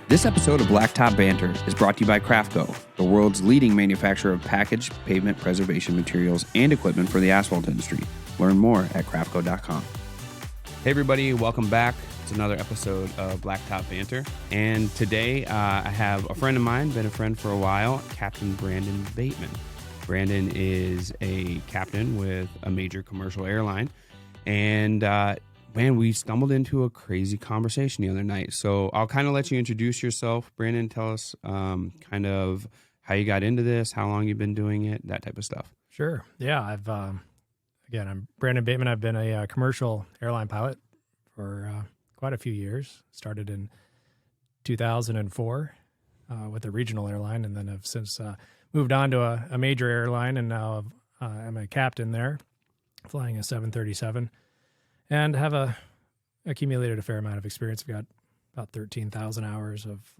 This episode of Blacktop Banter is brought to you by Crafco, the world's leading manufacturer of packaged pavement preservation materials and equipment for the asphalt industry. Learn more at crafco.com. Hey everybody, welcome back. It's another episode of Blacktop Banter. And today I have a friend of mine, been a friend for a while, Captain Brandon Bateman. Brandon is a captain with a major commercial airline. And man, we stumbled into a crazy conversation the other night. So I'll kind of let you introduce yourself. Brandon, tell us kind of how you got into this, how long you've been doing it, that type of stuff. Sure. Yeah, I'm Brandon Bateman. I've been a commercial airline pilot for quite a few years. Started in 2004 with a regional airline, and then have since moved on to a major airline, and now I'm a captain there, flying a 737. And have accumulated a fair amount of experience. I've got about 13,000 hours of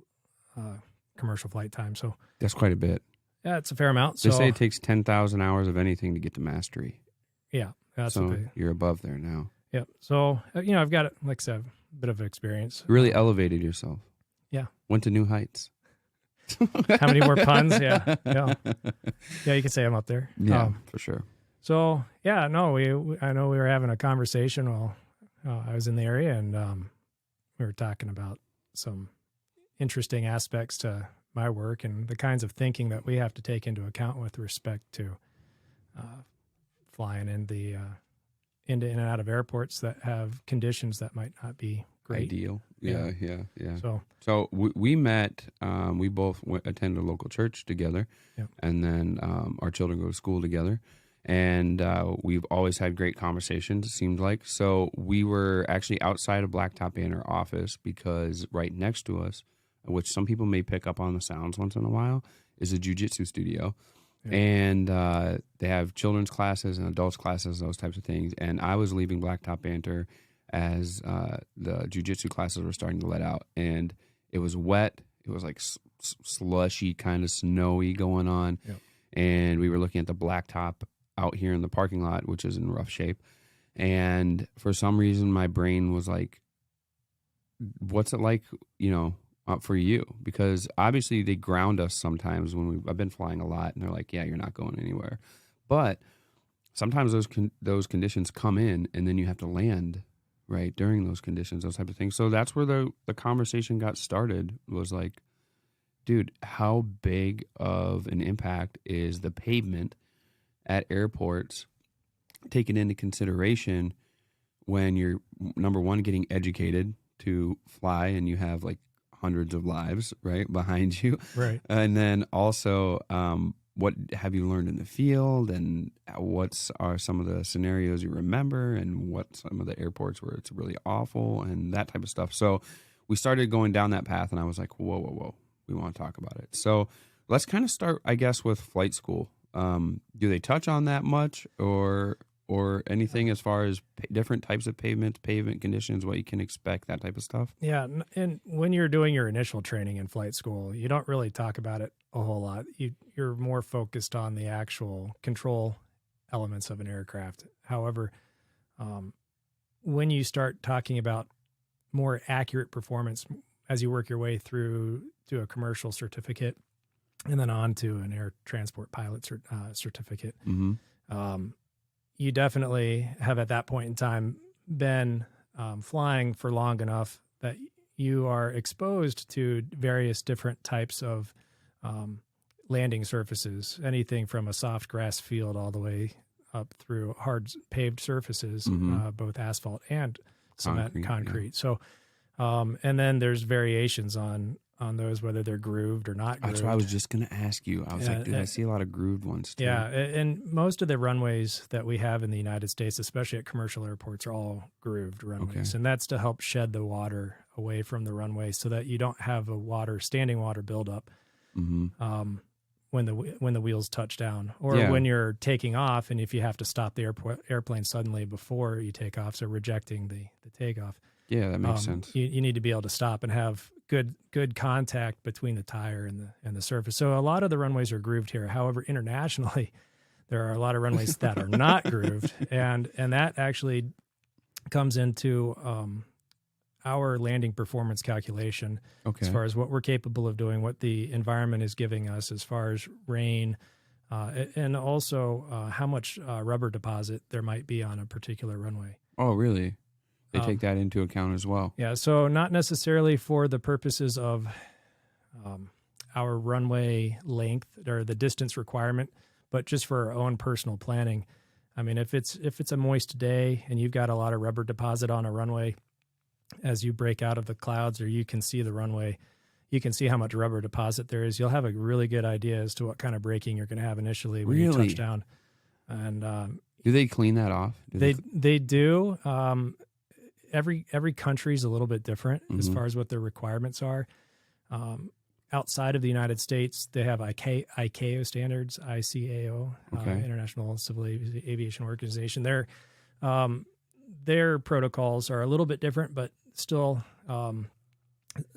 commercial flight time. So That's quite a bit. Yeah, it's a fair amount. They say it takes 10,000 hours of anything to get to mastery. Yeah. So you're above there now. Yeah. So, I've got, like I said, a bit of experience. Really elevated yourself. Yeah. Went to new heights. How many more puns? Yeah. Yeah, you can say I'm up there. Yeah, for sure. So, yeah, no, I know we were having a conversation while I was in the area, and we were talking about some interesting aspects to my work and the kinds of thinking that we have to take into account with respect to flying into in and out of airports that have conditions that might not be great. Ideal. Yeah. So we met, we both attended a local church together, and then our children go to school together. And we've always had great conversations, it seemed like. So we were actually outside of Blacktop Banter office because right next to us, which some people may pick up on the sounds once in a while, is a jiu-jitsu studio. Yeah. And they have children's classes and adults classes, those types of things. And I was leaving Blacktop Banter as the jiu-jitsu classes were starting to let out. And it was wet. It was like slushy, kind of snowy going on. Yep. And we were looking at the blacktop out here in the parking lot, which is in rough shape. And for some reason, my brain was like, what's it like, for you? Because obviously they ground us sometimes when I've been flying a lot, and they're like, yeah, you're not going anywhere. But sometimes those conditions come in, and then you have to land right during those conditions, those type of things. So that's where the conversation got started, was like, dude, how big of an impact is the pavement at airports taken into consideration when you're, number one, getting educated to fly, and you have like hundreds of lives right behind you, right? And then also, what have you learned in the field, and what are some of the scenarios you remember, and what some of the airports where it's really awful, and that type of stuff. So we started going down that path, and I was like, whoa, we want to talk about it. So let's kind of start, I guess, with flight school. Do they touch on that much, or anything as far as different types of pavement conditions, what you can expect, that type of stuff? Yeah, and when you're doing your initial training in flight school, you don't really talk about it a whole lot. You're more focused on the actual control elements of an aircraft. However, when you start talking about more accurate performance as you work your way through to a commercial certificate, and then on to an air transport pilot certificate. Mm-hmm. You definitely have at that point in time been flying for long enough that you are exposed to various different types of landing surfaces, anything from a soft grass field all the way up through hard paved surfaces, both asphalt and cement concrete. Yeah. So, and then there's variations on those, whether they're grooved or not grooved. That's what I was just going to ask you. I was like, dude, I see a lot of grooved ones too. Yeah, and most of the runways that we have in the United States, especially at commercial airports, are all grooved runways. Okay. And that's to help shed the water away from the runway so that you don't have standing water buildup when the wheels touch down, or when you're taking off, and if you have to stop the airplane suddenly before you take off, so rejecting the takeoff. Yeah, that makes sense. You need to be able to stop and have good contact between the tire and the surface. So a lot of the runways are grooved here. However, internationally, there are a lot of runways that are not grooved, and that actually comes into our landing performance calculation as far as what we're capable of doing, what the environment is giving us as far as rain, and also how much rubber deposit there might be on a particular runway. Oh, really? They take that into account as well? Yeah, so not necessarily for the purposes of our runway length or the distance requirement, but just for our own personal planning. I mean, if it's a moist day and you've got a lot of rubber deposit on a runway, as you break out of the clouds or you can see the runway, you can see how much rubber deposit there is. You'll have a really good idea as to what kind of braking you're going to have initially when you touch down. And do they clean that off? They do. Every country is a little bit different as far as what their requirements are. Outside of the United States, they have ICAO standards, ICAO, International Civil Aviation Organization. Their protocols are a little bit different, but still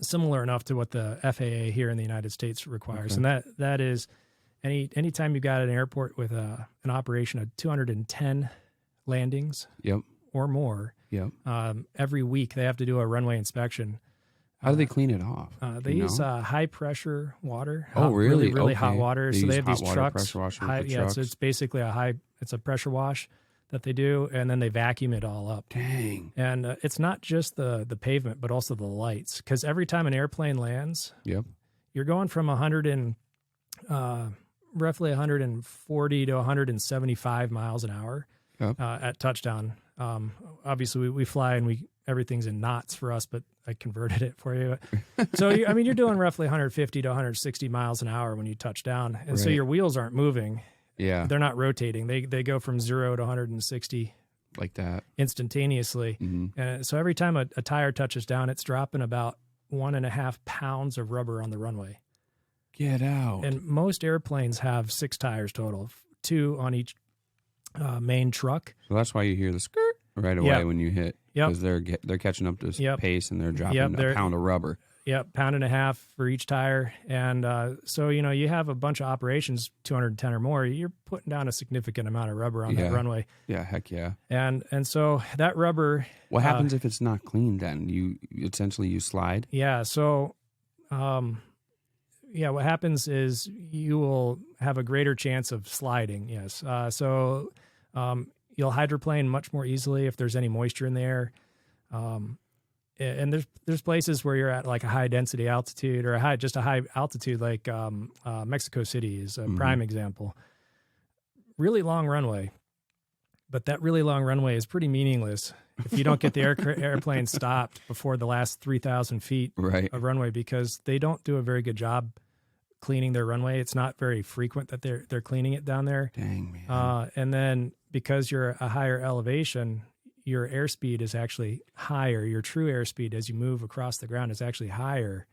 similar enough to what the FAA here in the United States requires. And that is anytime you've got an airport with an operation of 210 landings or more, every week they have to do a runway inspection. How do they clean it off? They use high pressure water. Really? Really hot water. So they have these trucks. Trucks. So it's basically it's a pressure wash that they do, and then they vacuum it all up. Dang. And it's not just the pavement, but also the lights. Because every time an airplane lands, you're going from roughly 140 to 175 miles an hour at touchdown. Obviously, we fly and everything's in knots for us, but I converted it for you. So, you're doing roughly 150 to 160 miles an hour when you touch down. And so your wheels aren't moving. Yeah. They're not rotating. They go from 0 to 160 like that instantaneously. And so every time a tire touches down, it's dropping about 1.5 pounds of rubber on the runway. Get out. And most airplanes have 6 tires total, 2 on each main truck. So that's why you hear the skirt right away when you hit, because they're catching up to pace and they're dropping a pound of rubber. Yep, 1.5 pounds for each tire. And so, you have a bunch of operations, 210 or more, you're putting down a significant amount of rubber on that runway. Yeah, heck yeah. And so that rubber... What happens if it's not clean then? You slide? Yeah, so... what happens is you will have a greater chance of sliding, yes. So you'll hydroplane much more easily if there's any moisture in the air. And there's places where you're at like a high density altitude or a high altitude, like Mexico City is a prime example. Really long runway, but that really long runway is pretty meaningless if you don't get the airplane stopped before the last 3,000 feet of runway, because they don't do a very good job cleaning their runway. It's not very frequent that they're cleaning it down there. Dang, man. And then because you're a higher elevation, your airspeed is actually higher. Your true airspeed as you move across the ground is actually higher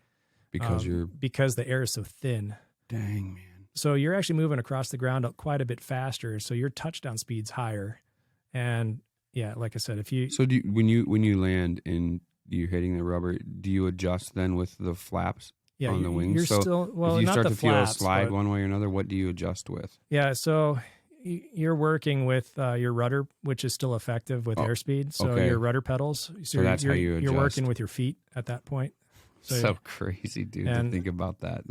because the air is so thin. Dang, man. So you're actually moving across the ground quite a bit faster. So your touchdown speed's higher. And like I said, when you land and you're hitting the rubber, do you adjust then with the flaps on the wings? You're still, if you not start the to feel flaps, a slide one way or another, what do you adjust with? Yeah, so you're working with your rudder, which is still effective with airspeed. So your rudder pedals. So that's how you adjust. You're working with your feet at that point. So crazy, dude, to think about that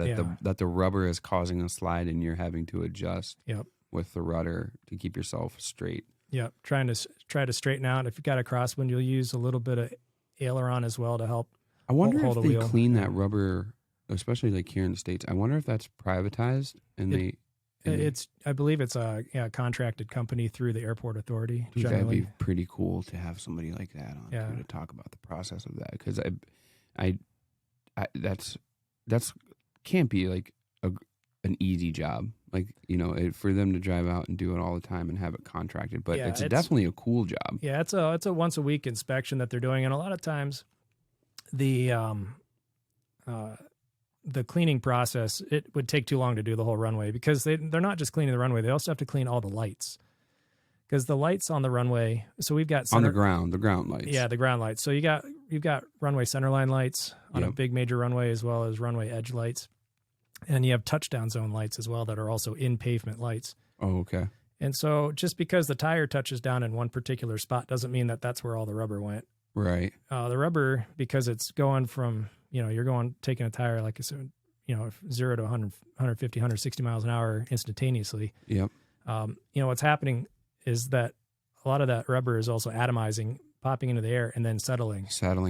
the rubber is causing a slide and you're having to adjust with the rudder to keep yourself straight. Yep, try to straighten out. If you've got a crosswind, you'll use a little bit of aileron as well to help. I wonder hold if the they wheel. Clean that rubber, especially like here in the States. I wonder if that's privatized and I believe it's a contracted company through the airport authority. Dude, that'd be pretty cool to have somebody like that on to talk about the process of that, because that's can't be like an easy job. Like, for them to drive out and do it all the time and have it contracted, but it's definitely a cool job. Yeah, it's a once a week inspection that they're doing, and a lot of times the cleaning process, it would take too long to do the whole runway, because they're not just cleaning the runway, they also have to clean all the lights, because the lights on the runway. So we've got on the ground lights. Yeah, the ground lights. So you've got runway centerline lights on a big major runway, as well as runway edge lights. And you have touchdown zone lights as well that are also in pavement lights. Oh, okay. And so just because the tire touches down in one particular spot doesn't mean that that's where all the rubber went. Right. The rubber, because it's going from, you're taking a tire, like I said, 0 to 100, 150, 160 miles an hour instantaneously. Yep. What's happening is that a lot of that rubber is also atomizing, popping into the air, and then settling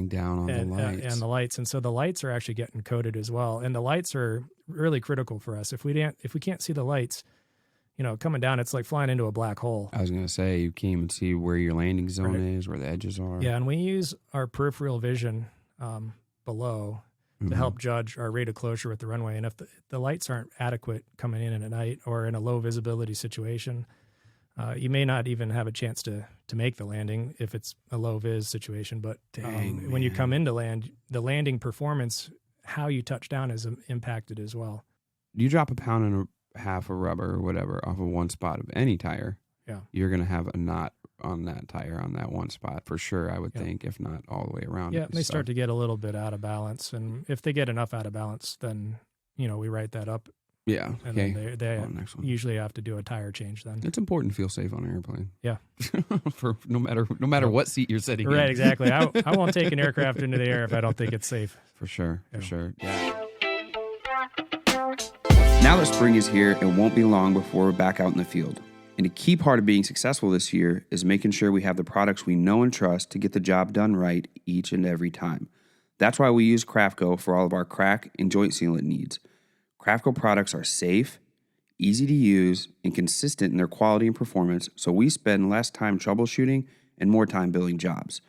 down on the lights. And the lights. And so the lights are actually getting coated as well. And the lights are really critical for us. If we can't see the lights, coming down, it's like flying into a black hole. I was going to say, you can't even see where your landing zone is, where the edges are. Yeah, and we use our peripheral vision below to help judge our rate of closure with the runway. And if the lights aren't adequate coming in at night or in a low visibility situation, you may not even have a chance to make the landing if it's a low vis situation. But when you come into land, the landing performance, how you touch down, is impacted as well. You drop a pound and a half of rubber or whatever off of one spot of any tire, you're going to have a knot on that tire on that one spot for sure, I would think, if not all the way around. Yeah, they start to get a little bit out of balance. And if they get enough out of balance, then, we write that up. Yeah. And then they usually have to do a tire change then. It's important to feel safe on an airplane. Yeah. For no matter what seat you're sitting in. Right, exactly. I won't take an aircraft into the air if I don't think it's safe. For sure. Yeah. Now that spring is here, it won't be long before we're back out in the field. And a key part of being successful this year is making sure we have the products we know and trust to get the job done right each and every time. That's why we use Crafco for all of our crack and joint sealant needs. Crafco products are safe, easy to use, and consistent in their quality and performance, so we spend less time troubleshooting and more time building jobs.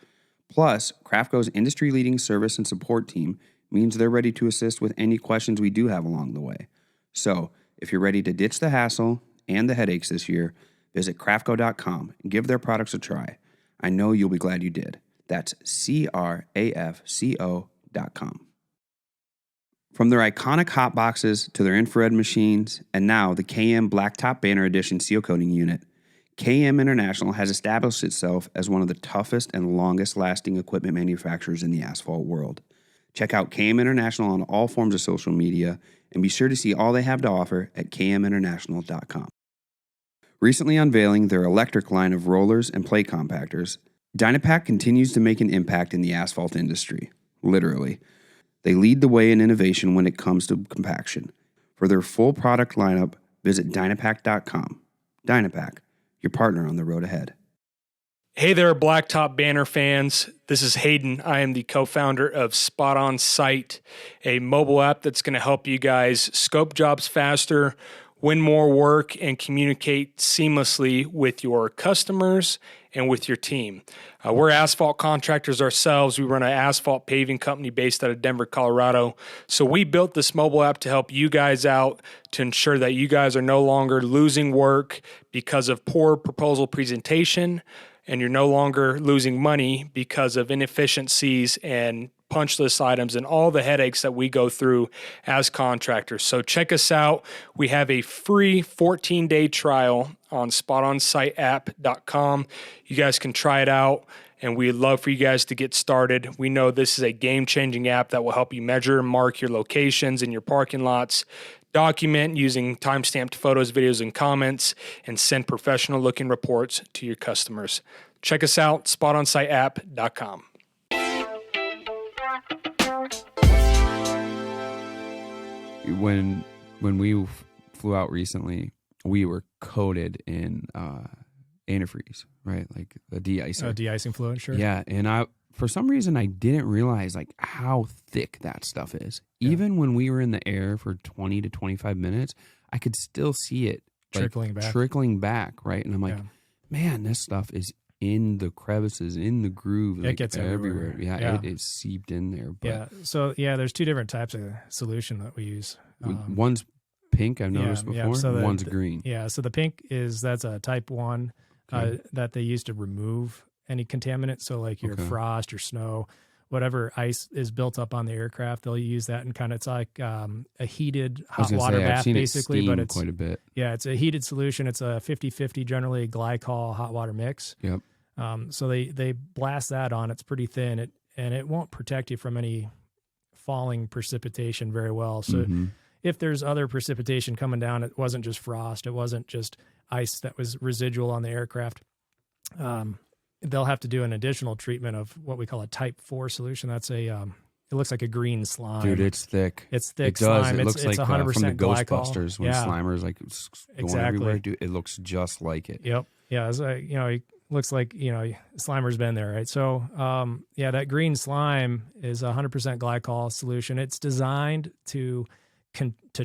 Plus, Crafco's industry-leading service and support team means they're ready to assist with any questions we do have along the way. So, if you're ready to ditch the hassle and the headaches this year, visit Crafco.com and give their products a try. I know you'll be glad you did. That's Crafco.com. From their iconic hot boxes to their infrared machines, and now the KM Blacktop Banter Edition seal coating unit, KM International has established itself as one of the toughest and longest lasting equipment manufacturers in the asphalt world. Check out KM International on all forms of social media and be sure to see all they have to offer at kminternational.com. Recently unveiling their electric line of rollers and plate compactors, Dynapac continues to make an impact in the asphalt industry, literally. They lead the way in innovation when it comes to compaction. For their full product lineup, visit Dynapac.com. Dynapac, your partner on the road ahead. Hey there, Blacktop Banter fans. This is Hayden. I am the co-founder of Spot On Site, a mobile app that's going to help you guys scope jobs faster, win more work, and communicate seamlessly with your customers and with your team. We're asphalt contractors ourselves. We run an asphalt paving company based out of Denver, Colorado. So we built this mobile app to help you guys out, to ensure that you guys are no longer losing work because of poor proposal presentation, and you're no longer losing money because of inefficiencies and punch list items and all the headaches that we go through as contractors. So check us out. We have a free 14-day trial on spotonsiteapp.com. You guys can try it out, and we'd love for you guys to get started. We know this is a game-changing app that will help you measure and mark your locations in your parking lots, document using time-stamped photos, videos, and comments, and send professional-looking reports to your customers. Check us out, spotonsiteapp.com. When we flew out recently, we were coated in antifreeze, right? Like the de-icer. De-icing fluid, sure. Yeah, and for some reason I didn't realize like how thick that stuff is. Yeah. Even when we were in the air for 20 to 25 minutes, I could still see it like, trickling back, right? And I'm like, man, this stuff is in the crevices, in the groove. Like, it gets everywhere. Yeah, it is seeped in there. But so there's two different types of solution that we use. One's pink, I've noticed before. So one's green. Yeah, so the pink that's a type 1 that they use to remove any contaminant. So like your frost or snow, whatever ice is built up on the aircraft, they'll use that and it's like a heated hot water bath basically, but it's quite a bit. Yeah, it's a heated solution. It's a 50-50 generally glycol hot water mix. Yep. So they blast that on. It's pretty thin, and it won't protect you from any falling precipitation very well. So if there's other precipitation coming down, it wasn't just frost. It wasn't just ice that was residual on the aircraft. they'll have to do an additional treatment of what we call a type 4 solution. That's it looks like a green slime. Dude, it's thick. It's thick it does. slime. It looks it's like 100% from the glycol. Ghostbusters when Slimer's like going everywhere. Dude, it looks just like it. Yep. Yeah. It looks like, Slimer's been there, right? So, that green slime is 100% glycol solution. It's designed to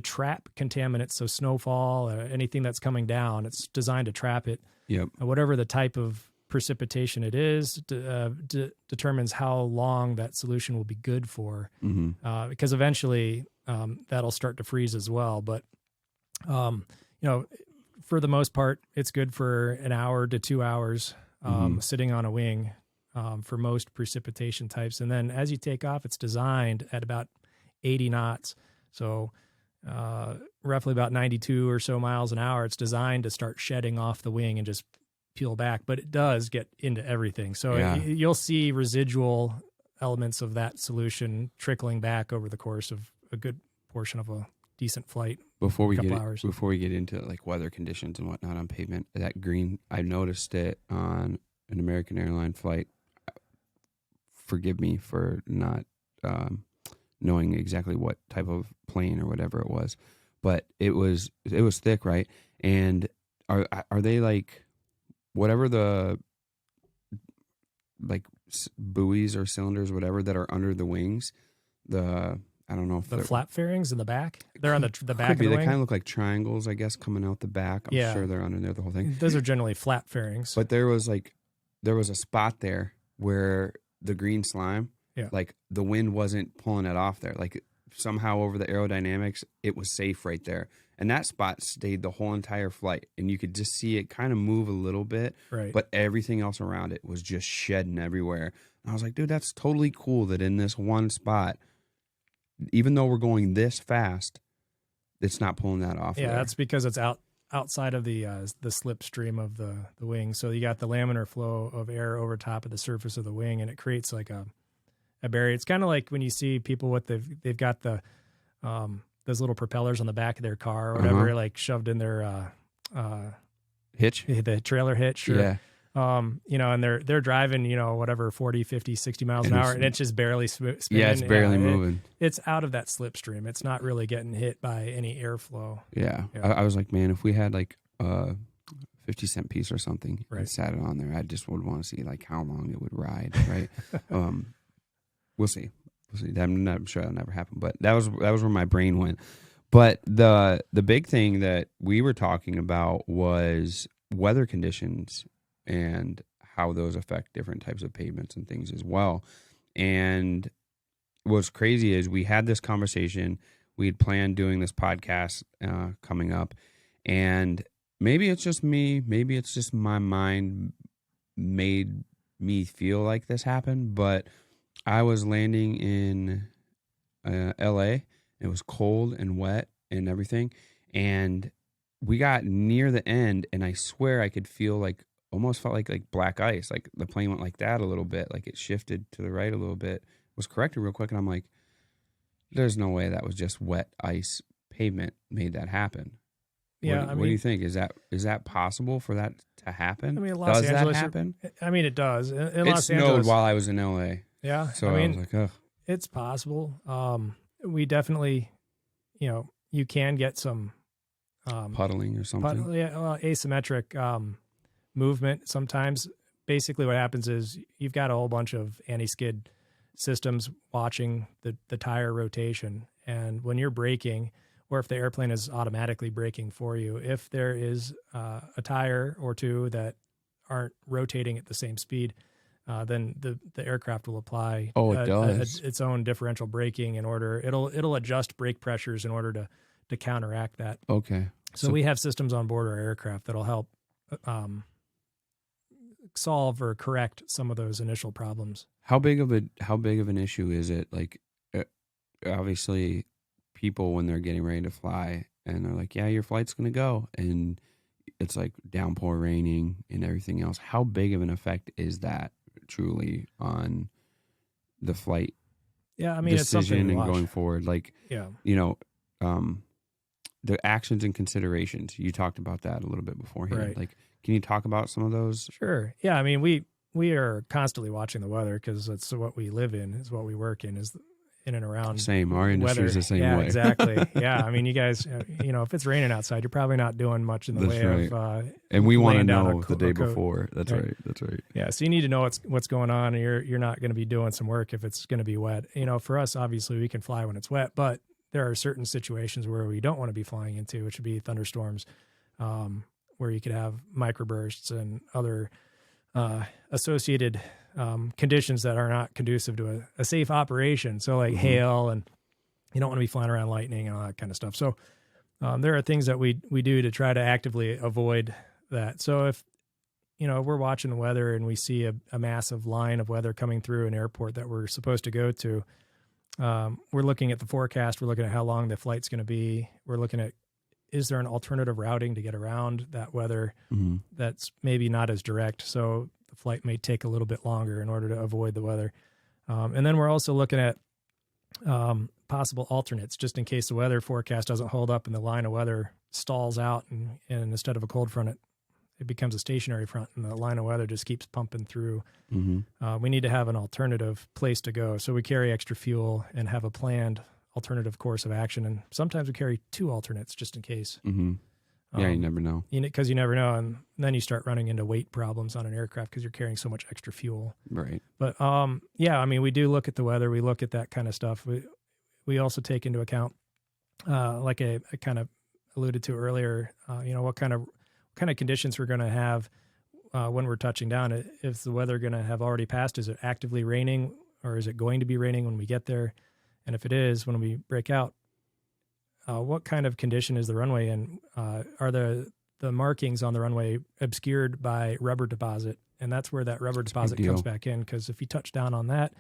trap contaminants. So snowfall, anything that's coming down, it's designed to trap it. Yep. Whatever the type of precipitation it is determines how long that solution will be good for, because eventually that'll start to freeze as well. But for the most part, it's good for an hour to 2 hours sitting on a wing for most precipitation types. And then as you take off, it's designed at about 80 knots, so roughly about 92 or so miles an hour. It's designed to start shedding off the wing and just peel back, but it does get into everything. So you'll see residual elements of that solution trickling back over the course of a good portion of a decent flight. Before we get into like weather conditions and whatnot on pavement, that green, I noticed it on an American airline flight. Forgive me for not knowing exactly what type of plane or whatever it was, but it was thick, right? And are they like whatever the like buoys or cylinders, whatever that are under the wings? I don't know if the flap fairings in the back. They're on the back of the wing. They kind of look like triangles, I guess, coming out the back. I'm sure they're under there the whole thing. Those are generally flap fairings. But there was a spot there where the green slime, like the wind wasn't pulling it off there. Like somehow over the aerodynamics, it was safe right there. And that spot stayed the whole entire flight. And you could just see it kind of move a little bit. Right. But everything else around it was just shedding everywhere. And I was like, dude, that's totally cool that in this one spot, even though we're going this fast, it's not pulling that off. Yeah, that's because it's outside of the slipstream of the wing. So you got the laminar flow of air over top of the surface of the wing, and it creates like a barrier. It's kind of like when you see people with they've got the those little propellers on the back of their car or whatever, like shoved in their hitch, the trailer hitch. Or, yeah. And they're driving, whatever, 40, 50, 60 miles an hour, and it's just barely spinning. Yeah, it's barely moving. It's out of that slipstream. It's not really getting hit by any airflow. Yeah. I was like, man, if we had like a 50-cent piece or something and sat it on there, I just would want to see like how long it would ride, right? We'll see. I'm not sure that'll never happen, but that was where my brain went. But the big thing that we were talking about was weather conditions and how those affect different types of pavements and things as well. And what's crazy is we had this conversation. We had planned doing this podcast coming up, and maybe it's just me. Maybe it's just my mind made me feel like this happened. But I was landing in L.A. It was cold and wet and everything, and we got near the end, and I swear I could feel almost felt like black ice. Like the plane went like that a little bit, like it shifted to the right a little bit, was corrected real quick. And I'm like, there's no way that was just wet ice pavement made that happen. Yeah. What do you think? Is that possible for that to happen? I mean, Los Angeles, that happen? I mean, it does. In it Los snowed Angeles, while I was in LA. Yeah. So I was like, ugh. It's possible. We definitely, you can get some puddling or something. Asymmetric movement sometimes. Basically what happens is you've got a whole bunch of anti-skid systems watching the tire rotation, and when you're braking, or if the airplane is automatically braking for you, if there is a tire or two that aren't rotating at the same speed, then the aircraft will apply it does. its own differential braking in order. It'll adjust brake pressures in order to counteract that. Okay. So we have systems on board our aircraft that'll help solve or correct some of those initial problems. How big of an issue is it? Like, obviously, people when they're getting ready to fly and they're like, "Yeah, your flight's going to go," and it's like downpour, raining, and everything else. How big of an effect is that truly on the flight? Yeah, I mean, decision it's something to and watch. Going forward, like, the actions and considerations. You talked about that a little bit beforehand. Right. Like, can you talk about some of those? Sure. Yeah, I mean, we we are constantly watching the weather because that's what we live in, is what we work in, is in and around. Same. Our industry is the same yeah, way. Exactly. Yeah. I mean, you guys, if it's raining outside, you're probably not doing much in the way of. And we want to laying down know the day before. That's right. That's right. Yeah. So you need to know what's going on, and you're not going to be doing some work if it's going to be wet. For us, obviously, we can fly when it's wet, but there are certain situations where we don't want to be flying into, which would be thunderstorms, where you could have microbursts and other associated conditions that are not conducive to a safe operation. So like hail, and you don't want to be flying around lightning and all that kind of stuff. So there are things that we do to try to actively avoid that. So if, we're watching the weather and we see a massive line of weather coming through an airport that we're supposed to go to, we're looking at the forecast. We're looking at how long the flight's going to be. We're looking at, is there an alternative routing to get around that weather that's maybe not as direct? So the flight may take a little bit longer in order to avoid the weather. And then we're also looking at possible alternates, just in case the weather forecast doesn't hold up and the line of weather stalls out, and instead of a cold front, it becomes a stationary front, and the line of weather just keeps pumping through. We need to have an alternative place to go. So we carry extra fuel and have a planned alternative course of action. And sometimes we carry 2 alternates just in case. Yeah, you never know. Because you never know. And then you start running into weight problems on an aircraft because you're carrying so much extra fuel. Right. But we do look at the weather. We look at that kind of stuff. We also take into account, like I kind of alluded to earlier, what kind of conditions we're going to have when we're touching down. Is the weather going to have already passed? Is it actively raining, or is it going to be raining when we get there? And if it is, when we break out, what kind of condition is the runway in? Are the markings on the runway obscured by rubber deposit? And that's where that rubber deposit comes back in, because if you touch down on that,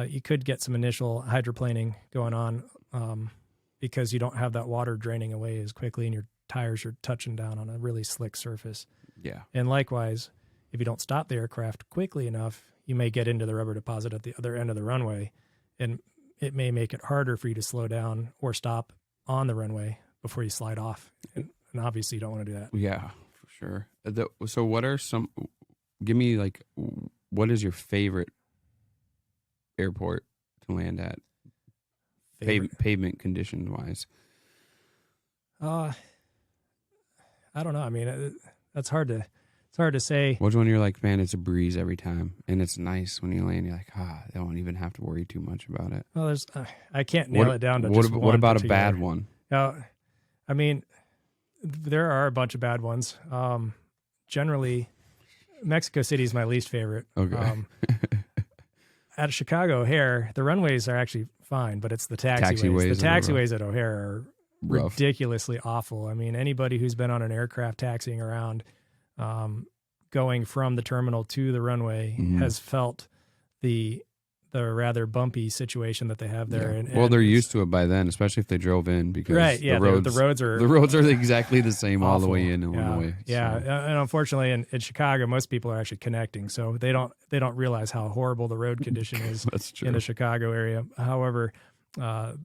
you could get some initial hydroplaning going on because you don't have that water draining away as quickly, and your tires are touching down on a really slick surface. Yeah. And likewise, if you don't stop the aircraft quickly enough, you may get into the rubber deposit at the other end of the runway, and it may make it harder for you to slow down or stop on the runway before you slide off. And obviously you don't want to do that. Yeah, for sure. So what are give me what is your favorite airport to land at? Pavement condition wise? I don't know. I mean, that's hard to say. Which one you're like, man, it's a breeze every time, and it's nice when you land. You're like, I don't even have to worry too much about it. Well, I can't nail it down to just one. What about particular. a bad one? I mean, there are a bunch of bad ones. Generally, Mexico City is my least favorite. Okay. At Chicago O'Hare, the runways are actually fine, but it's the taxiways. The taxiways at O'Hare are ridiculously awful. I mean, anybody who's been on an aircraft taxiing around, going from the terminal to the runway has felt the rather bumpy situation that they have there. Yeah. And they're used to it by then, especially if they drove in, because the roads are exactly the same awful. All the way in Illinois. Yeah. So. And unfortunately in Chicago, most people are actually connecting, so they don't realize how horrible the road condition is That's true. in the Chicago area. However, the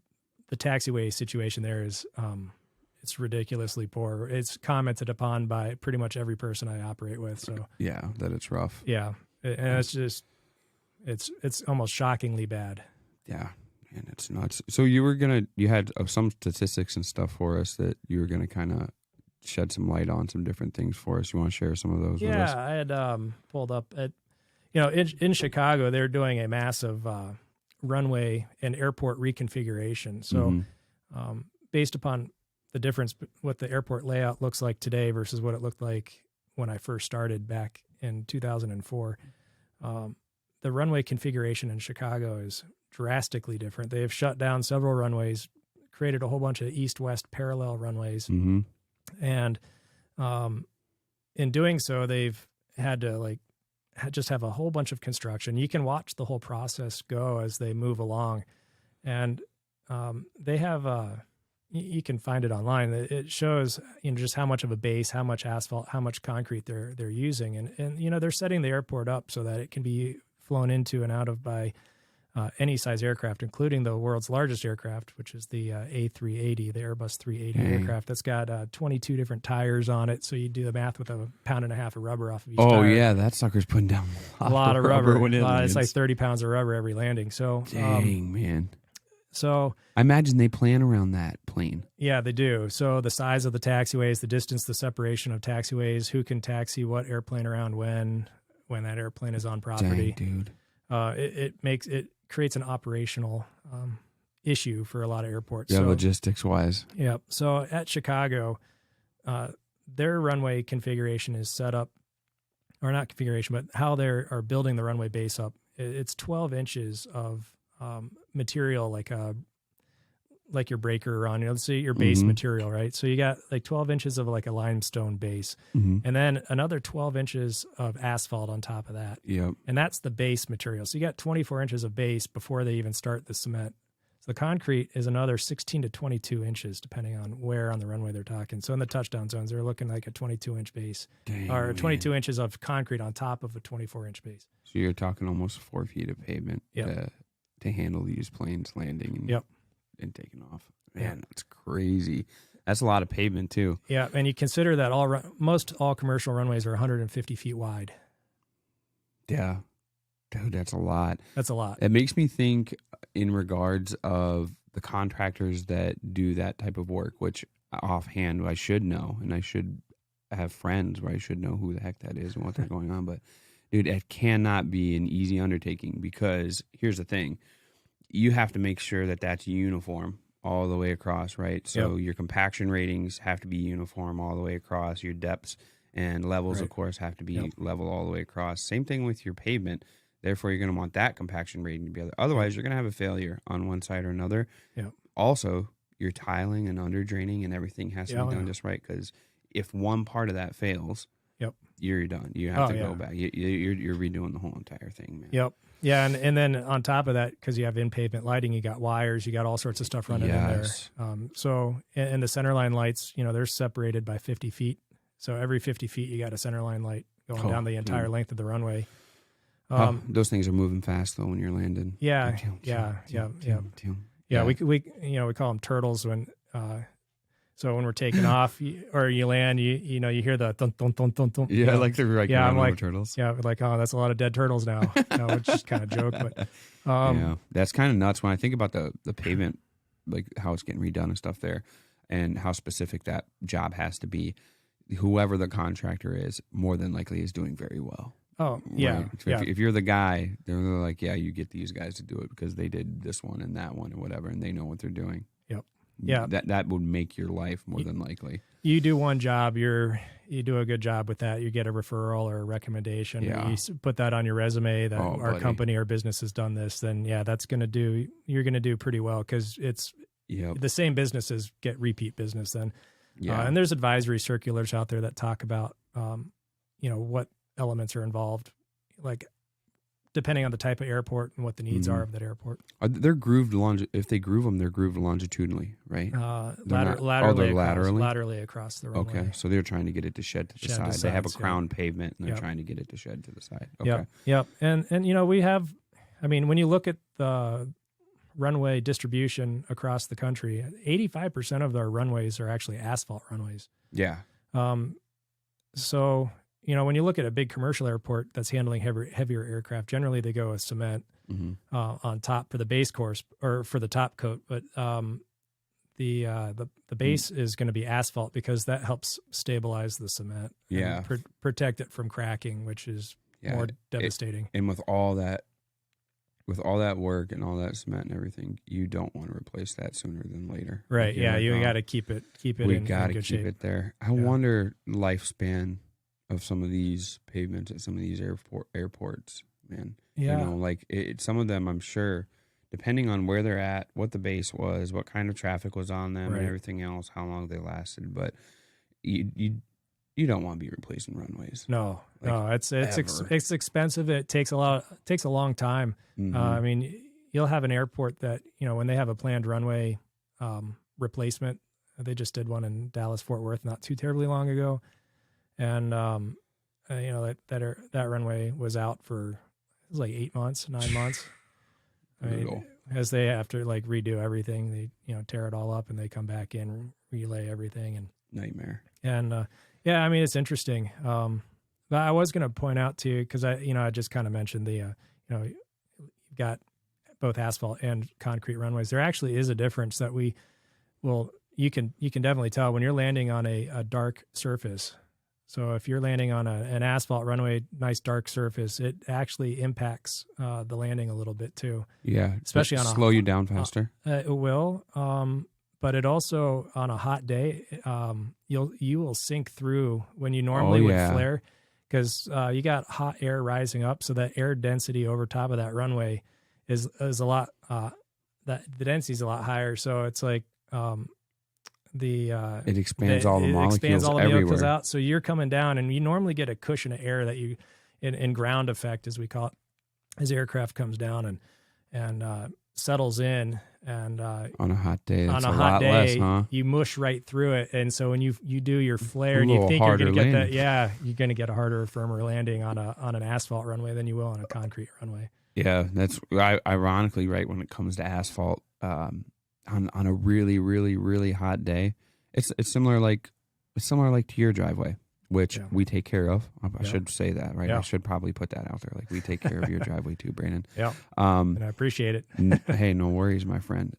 taxiway situation there is, it's ridiculously poor. It's commented upon by pretty much every person I operate with. So yeah, that it's rough. Yeah. And it's just, it's almost shockingly bad. Yeah, man, it's nuts. So you had some statistics and stuff for us that you were gonna kind of shed some light on some different things for us. You want to share some of those with us? Yeah, I had pulled up at, in Chicago, they're doing a massive runway and airport reconfiguration. So based upon the difference, what the airport layout looks like today versus what it looked like when I first started back in 2004, the runway configuration in Chicago is drastically different. They have shut down several runways, created a whole bunch of east-west parallel runways. And in doing so, they've had to just have a whole bunch of construction. You can watch the whole process go as they move along. And they have, you can find it online. It shows, just how much of a base, how much asphalt, how much concrete they're using. And they're setting the airport up so that it can be flown into and out of by any size aircraft, including the world's largest aircraft, which is the A380, the Airbus 380 aircraft. That's got 22 different tires on it. So you do the math with 1.5 pounds of rubber off of each tire. Oh, yeah, that sucker's putting down a lot of rubber. when it lands. It's like 30 pounds of rubber every landing. So, dang, man. So I imagine they plan around that plane. Yeah, they do. So the size of the taxiways, the distance, the separation of taxiways, who can taxi what airplane around when that airplane is on property. Dang, dude. It creates an operational issue for a lot of airports. Yeah, so, logistics wise. Yeah. So at Chicago, their runway configuration is set up, or not configuration, but how they are building the runway base up. It's 12 inches of material, like your breaker run. Let's say your base material, right? So you got like 12 inches of like a limestone base, and then another 12 inches of asphalt on top of that. Yep. And that's the base material. So you got 24 inches of base before they even start the cement. So the concrete is another 16 to 22 inches, depending on where on the runway they're talking. So in the touchdown zones, they're looking like a 22-inch base. Dang, or 22 inches of concrete on top of a 24-inch base. So you're talking almost 4 feet of pavement to handle these planes landing and taking off. Man, that's crazy. That's a lot of pavement too. Yeah, and you consider that most all commercial runways are 150 feet wide. Yeah. Dude, that's a lot. That's a lot. It makes me think in regards of the contractors that do that type of work, which offhand I should know, and I should have friends where I should know who the heck that is and what they're going on. But dude, it cannot be an easy undertaking, because here's the thing. You have to make sure that that's uniform all the way across, right? So your compaction ratings have to be uniform all the way across. Your depths and levels, of course, have to be level all the way across. Same thing with your pavement. Therefore, you're going to want that compaction rating to be other. Otherwise, you're going to have a failure on one side or another. Yep. Also, your tiling and under draining and everything has to be done just right, because if one part of that fails, you're done. You have to go back. You're redoing the whole entire thing, man. Yep. Yeah, and then on top of that, because you have in-pavement lighting, you got wires, you got all sorts of stuff running in there. So, and the centerline lights, they're separated by 50 feet. So every 50 feet, you got a centerline light going down the entire length of the runway. Those things are moving fast though when you're landing. Yeah. We call them turtles when. So when we're taking off or you land, you hear the thun, thun, thun, thun, thun. Yeah, I like the I'm like turtles. Yeah, like, oh, that's a lot of dead turtles now. Which is kind of a joke, but that's kind of nuts when I think about the pavement, like how it's getting redone and stuff there, and how specific that job has to be. Whoever the contractor is, more than likely is doing very well. Oh, yeah. Right? If you're the guy, they're like, yeah, you get these guys to do it because they did this one and that one or whatever, and they know what they're doing. Yep. Yeah. That would make your life more than likely. You do one job, you do a good job with that. You get a referral or a recommendation. Yeah. You put that on your resume that our company or business has done this, then you're going to do pretty well, because it's the same businesses get repeat business then. Yeah. And there's advisory circulars out there that talk about, what elements are involved, like depending on the type of airport and what the needs are of that airport. They're grooved if they groove them, they're grooved longitudinally, right? Laterally across the runway. Okay, so they're trying to get it to shed to the side. They have a crown pavement, and they're trying to get it to shed to the side. Okay. Yep. And we have, when you look at the runway distribution across the country, 85% of our runways are actually asphalt runways. Yeah. So, when you look at a big commercial airport that's handling heavier aircraft, generally they go with cement on top for the base course or for the top coat. But the base is going to be asphalt, because that helps stabilize the cement. Yeah. And protect it from cracking, which is more devastating. And with all that work and all that cement and everything, you don't want to replace that sooner than later. Right. Yeah. You got to keep it in good shape. Keep it there. I wonder lifespan of some of these pavements at some of these airports, man. Yeah. Some of them, I'm sure, depending on where they're at, what the base was, what kind of traffic was on them, and everything else, how long they lasted. But you don't want to be replacing runways. No, it's expensive. It takes a long time. You'll have an airport that, when they have a planned runway replacement, they just did one in Dallas Fort Worth not too terribly long ago. And, that runway was out for, it was like 9 months. as they have to like redo everything, they tear it all up and they come back in, relay everything, and nightmare. And yeah, I mean it's interesting. But I was going to point out to you because I just kind of mentioned the you've got both asphalt and concrete runways. There actually is a difference that you can definitely tell when you're landing on a dark surface. So if you're landing on an asphalt runway, nice dark surface, it actually impacts the landing a little bit too. Yeah, especially on slow you down faster. It will, but it also on a hot day, you will sink through when you normally would flare, because you got hot air rising up, so that air density over top of that runway is a lot. The density is a lot higher, so it's like. It expands all the molecules out. So you're coming down, and you normally get a cushion of air that you, in ground effect, as we call it, as the aircraft comes down and settles in. And on a hot day, it's a lot less, huh? You mush right through it. And so when you do your flare, and you think you're going to get that, you're going to get a harder, firmer landing on an asphalt runway than you will on a concrete runway. Yeah, that's ironically right when it comes to asphalt. On a really, really, really hot day, it's similar like to your driveway, which we take care of. I should say that, right? I should probably put that out there. Like, we take care of your driveway too, Brandon. Yeah. And I appreciate it. Hey, no worries, my friend.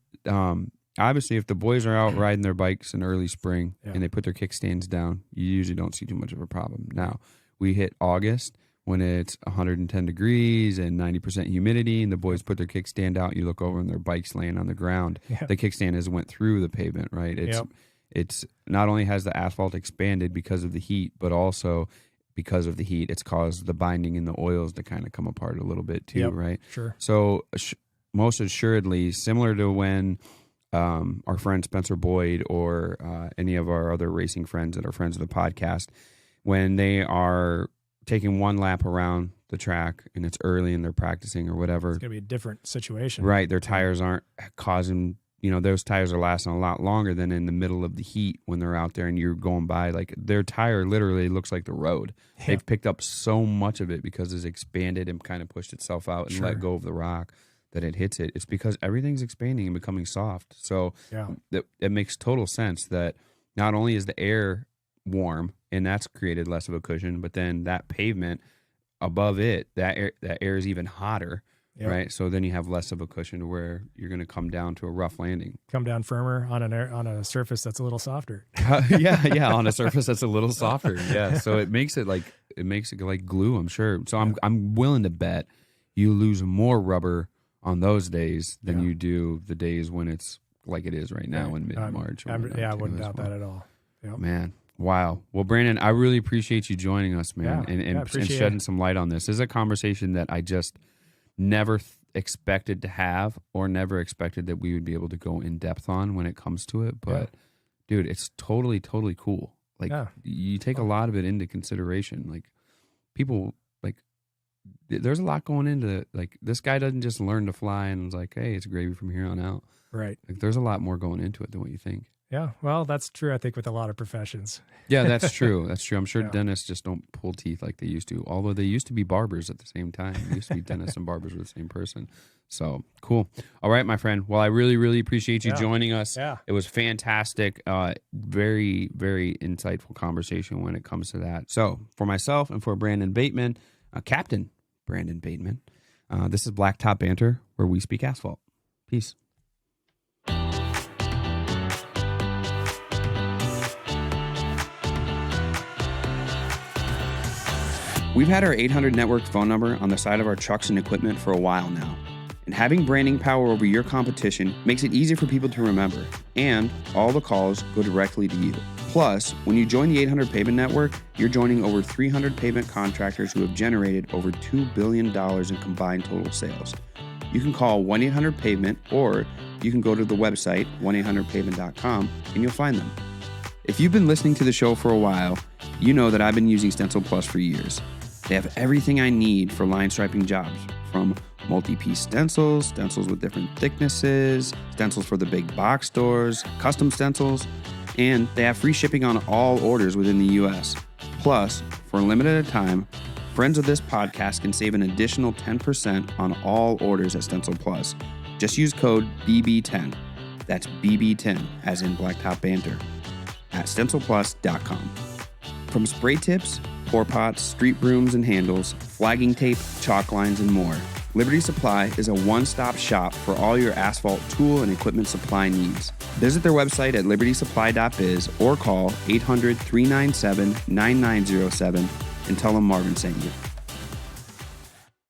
Obviously, if the boys are out riding their bikes in early spring and they put their kickstands down, you usually don't see too much of a problem. Now, we hit August when it's 110 degrees and 90% humidity, and the boys put their kickstand out. You look over and their bike's laying on the ground. Yeah. The kickstand has went through the pavement, right? It's not only has the asphalt expanded because of the heat, but also because of the heat, it's caused the binding in the oils to kind of come apart a little bit too, right? Sure. So most assuredly, similar to when our friend Spencer Boyd or any of our other racing friends that are friends of the podcast, when they are taking one lap around the track and it's early and they're practicing or whatever. It's going to be a different situation. Right. Their tires aren't causing, those tires are lasting a lot longer than in the middle of the heat when they're out there and you're going by. Like, their tire literally looks like the road. Yeah. They've picked up so much of it because it's expanded and kind of pushed itself out and let go of the rock that it hits it. It's because everything's expanding and becoming soft. So it makes total sense that not only is the air warm, and that's created less of a cushion, but then that pavement above it, that air is even hotter, right? So then you have less of a cushion to where you're going to come down to a rough landing. Come down firmer on a surface that's a little softer. On a surface that's a little softer. Yeah, so it makes it like glue, I'm sure. So I'm willing to bet you lose more rubber on those days than you do the days when it's like it is right now in mid-March. I wouldn't doubt that at all. Yep. Man. Wow. Well, Brandon, I really appreciate you joining us, man, and shedding some light on this. This is a conversation that I just never expected to have, or never expected that we would be able to go in depth on when it comes to it. But, dude, it's totally, totally cool. Like, you take a lot of it into consideration. Like, people, like, there's a lot going into it. Like, this guy doesn't just learn to fly and was like, hey, it's gravy from here on out. Right. Like, there's a lot more going into it than what you think. Yeah, well, that's true, I think, with a lot of professions. Yeah, that's true. That's true. I'm sure dentists just don't pull teeth like they used to, although they used to be barbers at the same time. They used to be dentists and barbers with the same person. So, cool. All right, my friend. Well, I really, really appreciate you joining us. Yeah. It was fantastic. Very, very insightful conversation when it comes to that. So, for myself and for Brandon Bateman, Captain Brandon Bateman, this is Blacktop Banter, where we speak asphalt. Peace. We've had our 800 network phone number on the side of our trucks and equipment for a while now. And having branding power over your competition makes it easy for people to remember. And all the calls go directly to you. Plus, when you join the 800 Pavement Network, you're joining over 300 pavement contractors who have generated over $2 billion in combined total sales. You can call 1-800-PAVEMENT, or you can go to the website 1-800-pavement.com and you'll find them. If you've been listening to the show for a while, you know that I've been using Stencil Plus for years. They have everything I need for line striping jobs, from multi-piece stencils, stencils with different thicknesses, stencils for the big box stores, custom stencils, and they have free shipping on all orders within the U.S. Plus, for a limited time, Friends of this podcast can save an additional 10% on all orders at Stencil Plus. Just use code BB10. That's BB10, as in Blacktop Banter, at stencilplus.com. From spray tips, pour pots, street brooms and handles, flagging tape, chalk lines, and more, Liberty Supply is a one-stop shop for all your asphalt tool and equipment supply needs. Visit their website at libertysupply.biz or call 800-397-9907 and tell them Marvin sent you.